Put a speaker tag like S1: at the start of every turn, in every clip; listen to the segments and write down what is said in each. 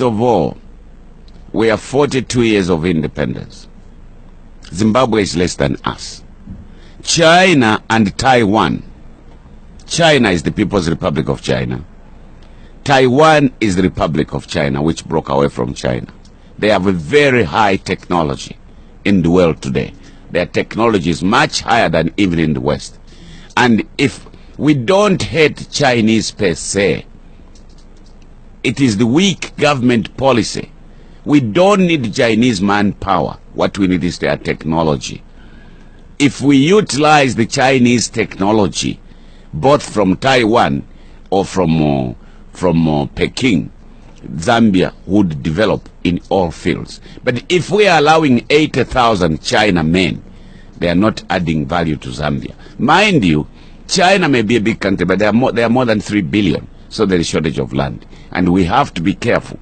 S1: of all, we have 42 years of independence. Zimbabwe is less than us. China and Taiwan. China is the People's Republic of China. Taiwan is the Republic of China, which broke away from China. They have a very high technology in the world today. Their technology is much higher than even in the West. And if we don't hate Chinese per se, it is the weak government policy. We don't need Chinese manpower. What we need is their technology. If we utilize the Chinese technology, both from Taiwan or from Peking, Zambia would develop in all fields. But if we are allowing 80,000 China men, they are not adding value to Zambia. Mind you, China may be a big country, but they are more than 3 billion. So there is shortage of land. And we have to be careful.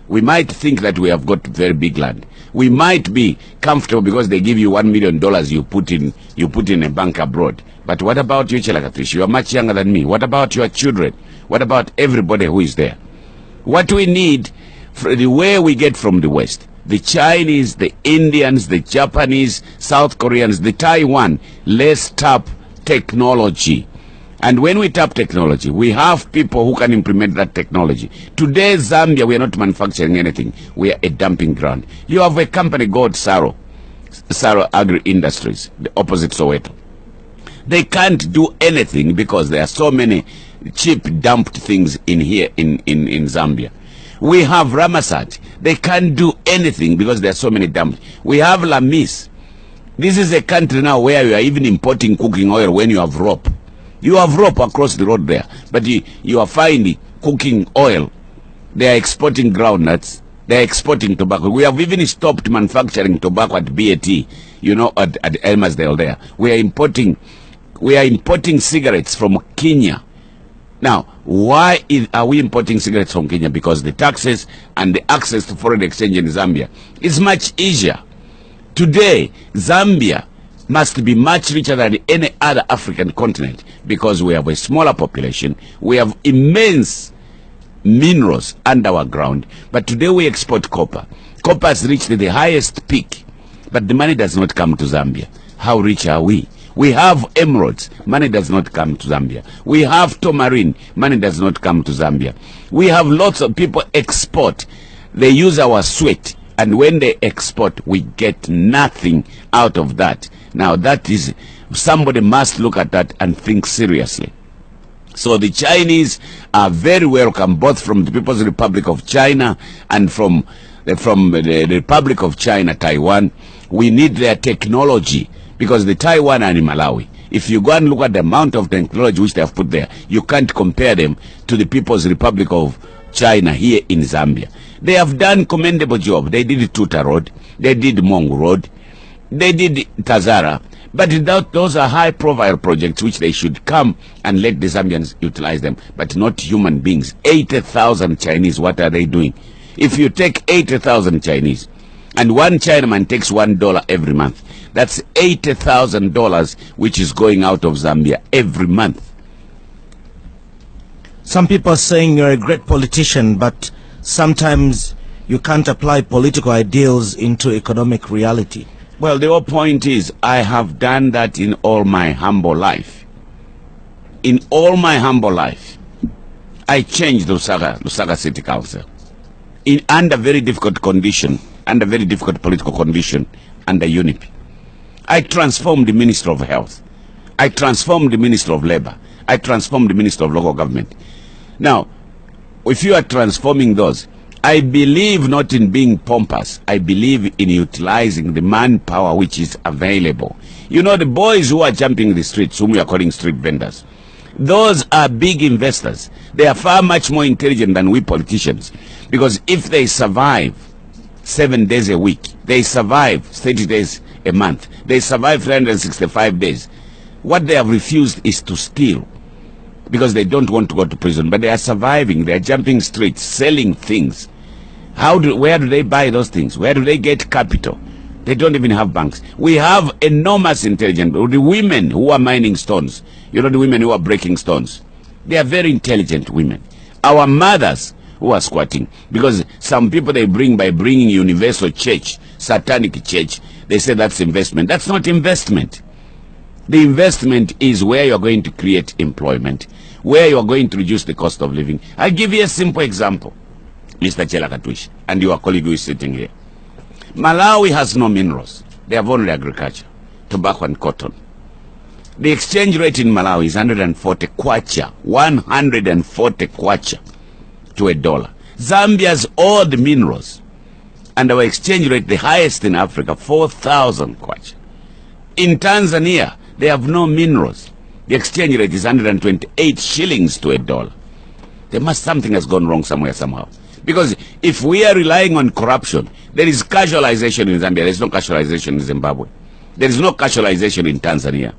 S1: We might think that we have got very big land. We might be comfortable because they give you $1 million you put in a bank abroad. But what about you, Chelakafish? You are much younger than me. What about your children? What about everybody who is there? What we need, the way we get from the West, the Chinese, the Indians, the Japanese, South Koreans, the Taiwan, let's tap technology. And when we tap technology, we have people who can implement that technology. Today, Zambia, we are not manufacturing anything. We are a dumping ground. You have a company called Saro Agri Industries, the opposite Soweto. They can't do anything because there are so many cheap dumped things in here in Zambia. We have Ramasat. They can't do anything because there are so many dumped. We have Lamis. This is a country now where you are even importing cooking oil when you have rope. You have rope across the road there, but you are finding cooking oil. They are exporting groundnuts. They are exporting tobacco. We have even stopped manufacturing tobacco at BAT, you know, at Elmersdale there. We are importing cigarettes from Kenya. Now, why are we importing cigarettes from Kenya? Because the taxes and the access to foreign exchange in Zambia is much easier. Today, Zambia must be much richer than any other African continent because we have a smaller population. We have immense minerals under our ground. But today we export copper. Copper has reached the highest peak, but the money does not come to Zambia. How rich are we? We have emeralds. Money does not come to Zambia. We have tourmaline. Money does not come to Zambia. We have lots of people export. They use our sweat. And when they export, we get nothing out of that. Now that is, somebody must look at that and think seriously. So the Chinese are very welcome, both from the People's Republic of China and from the Republic of China, Taiwan. We need their technology because the Taiwan and Malawi, if you go and look at the amount of technology which they have put there, you can't compare them to the People's Republic of China here in Zambia. They have done commendable job. They did Tuta Road. They did Mongu Road. They did Tazara. But those are high-profile projects which they should come and let the Zambians utilize them, but not human beings. 80,000 Chinese, what are they doing? If you take 80,000 Chinese, and one Chinaman takes $1 every month, that's $80,000 which is going out of Zambia every month.
S2: Some people are saying you're a great politician, but sometimes you can't apply political ideals into economic reality.
S1: Well, the whole point is I have done that in all my humble life. In all my humble life, I changed Lusaka City Council under very difficult condition, under very difficult political condition, under UNIP. I transformed the Minister of Health. I transformed the Minister of Labor. I transformed the Minister of Local Government. Now, if you are transforming those, I believe not in being pompous. I believe in utilizing the manpower which is available. You know, the boys who are jumping the streets, whom we are calling street vendors, those are big investors. They are far much more intelligent than we politicians. Because if they survive 7 days a week, they survive 30 days a month, they survive 365 days, what they have refused is to steal. Because they don't want to go to prison, but they are surviving. They are jumping streets, selling things. Where do they buy those things? Where do they get capital? They don't even have banks. We have enormous intelligence. The women who are mining stones, you know, the women who are breaking stones, they are very intelligent women. Our mothers who are squatting. Because some people they bring by bringing universal church, satanic church, they say that's investment. That's not investment. The investment is where you're going to create employment, where you're going to reduce the cost of living. I'll give you a simple example, Mr. Chelakatwish, and your colleague who is sitting here. Malawi has no minerals. They have only agriculture, tobacco and cotton. The exchange rate in Malawi is 140 kwacha, 140 kwacha to $1. Zambia has all the minerals, and our exchange rate, the highest in Africa, 4,000 kwacha. In Tanzania, they have no minerals. The exchange rate is 128 shillings to $1. Something has gone wrong somewhere, somehow. Because if we are relying on corruption, there is casualization in Zambia. There is no casualization in Zimbabwe. There is no casualization in Tanzania.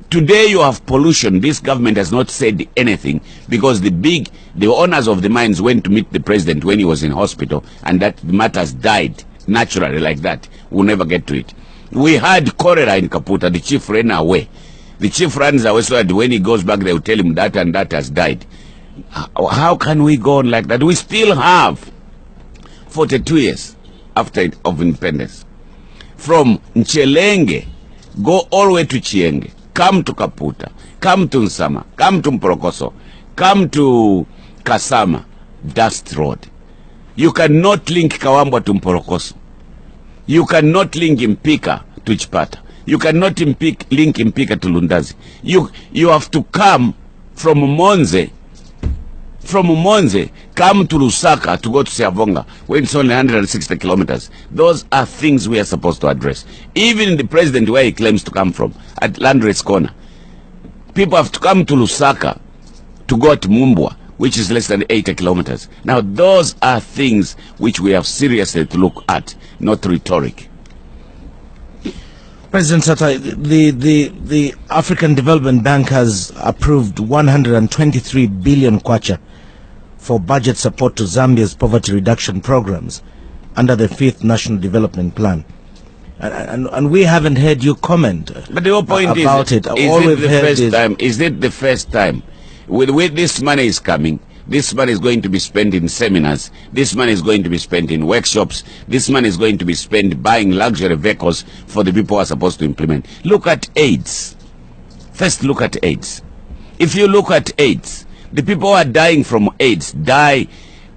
S1: Today you have pollution. This government has not said anything because the owners of the mines went to meet the president when he was in hospital, and that matters died naturally like that. We'll never get to it. We had cholera in Kaputa. The chief ran away. The chief runs away so that when he goes back, they will tell him that and that has died. How can we go on like that? We still have 42 years after of independence. From Nchelenge, go all the way to Chienge, come to Kaputa, come to Nsama, come to Mporokoso, come to Kasama, dust road. You cannot link Kawambwa to Mporokoso. You cannot link Mpika to Chipata. You cannot link Mpika to Lundazi. You have to come from Monze, come to Lusaka to go to Siavonga when it's only 160 kilometers. Those are things we are supposed to address. Even the president, where he claims to come from, at Landres Corner, people have to come to Lusaka to go to Mumbwa, which is less than 80 kilometers. Now, those are things which we have seriously to look at, not rhetoric.
S2: President Sata, the African Development Bank has approved 123 billion kwacha for budget support to Zambia's poverty reduction programs under the 5th National Development Plan. And we haven't heard you comment
S1: but the whole point
S2: about it.
S1: Is it the first time? With this money is coming, this money is going to be spent in seminars, this money is going to be spent in workshops, this money is going to be spent buying luxury vehicles for the people who are supposed to implement. Look at AIDS. First look at AIDS. If you look at AIDS, the people who are dying from AIDS die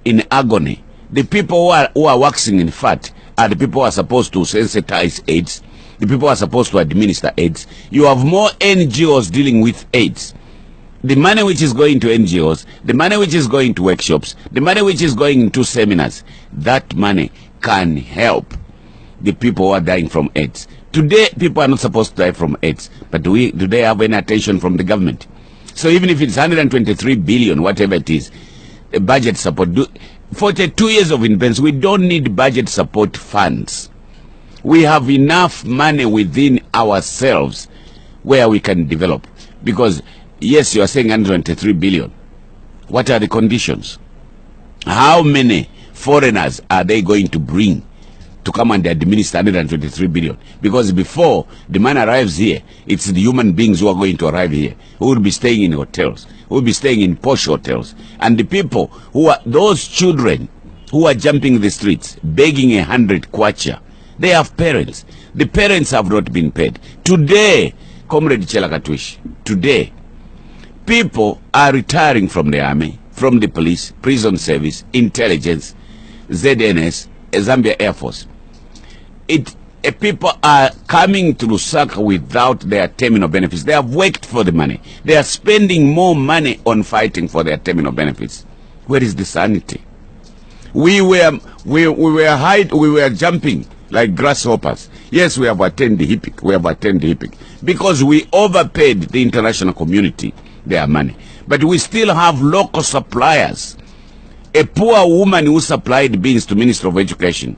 S1: in agony. The people who are waxing in fat are the people who are supposed to sensitize AIDS, the people who are supposed to administer AIDS. You have more NGOs dealing with AIDS. The money which is going to NGOs, the money which is going to workshops, the money which is going to seminars, that money can help the people who are dying from AIDS. Today, people are not supposed to die from AIDS, but do they have any attention from the government? So even if it's 123 billion, whatever it is, budget support, 42 years of independence, we don't need budget support funds. We have enough money within ourselves where we can develop. Because, yes, you are saying 123 billion. What are the conditions? How many foreigners are they going to bring to come and administer 123 billion? Because before the man arrives here, it's the human beings who are going to arrive here, who will be staying in hotels, who will be staying in posh hotels. And the people who are, those children who are jumping the streets, begging 100 kwacha, they have parents. The parents have not been paid. Today, Comrade Chelakatwish, today, people are retiring from the army, from the police, prison service, intelligence, ZNS, Zambia Air Force. People are coming to Lusaka without their terminal benefits. They have worked for the money. They are spending more money on fighting for their terminal benefits. Where is the sanity? We were jumping like grasshoppers. Yes, we have attained the HIPIC. We have attained the HIPIC because we overpaid the international community their money. But we still have local suppliers. A poor woman who supplied beans to Minister of Education.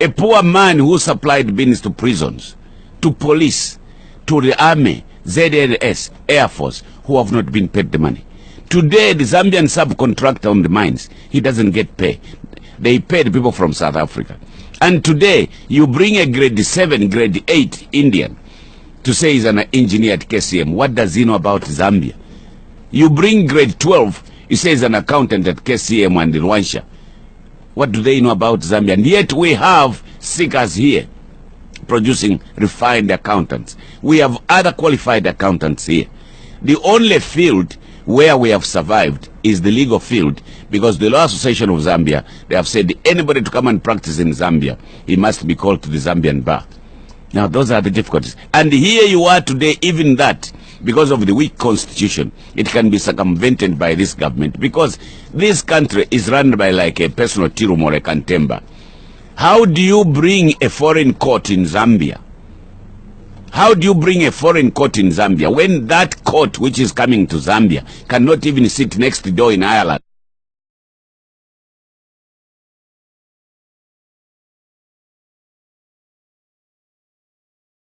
S1: A poor man who supplied beans to prisons, to police, to the army, ZNS, Air Force, who have not been paid the money. Today, the Zambian subcontractor on the mines, he doesn't get pay. They pay the people from South Africa. And today, you bring a grade 7, grade 8 Indian to say he's an engineer at KCM. What does he know about Zambia? You bring grade 12 You say he's an accountant at KCM and Rwansha. What do they know about Zambia? And yet we have seekers here producing refined accountants. We have other qualified accountants here. The only field where we have survived is the legal field, because the Law Association of Zambia, they have said anybody to come and practice in Zambia, he must be called to the Zambian bar. Now those are the difficulties. And here you are today, even that, because of the weak constitution, it can be circumvented by this government, because this country is run by like a personal Tirum or a Kantemba. How do you bring a foreign court in Zambia? How do you bring a foreign court in Zambia when that court which is coming to Zambia cannot even sit next door in Ireland?